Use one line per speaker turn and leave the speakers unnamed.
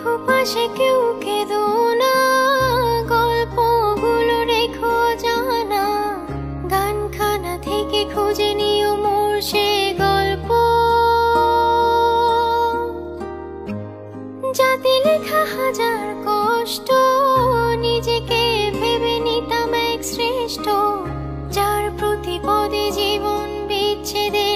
কেহ পাশে কেউ কেঁদো না, গল্পগুলো রেখো জানা, গানখানা থেকে খুঁজে নিও মোর সে গল্প। যাতে লেখা হাজার কষ্ট, নিজেকে ভেবে নিতাম এক শ্রেষ্ঠ, যার প্রতি পদে জীবন বিচ্ছেদে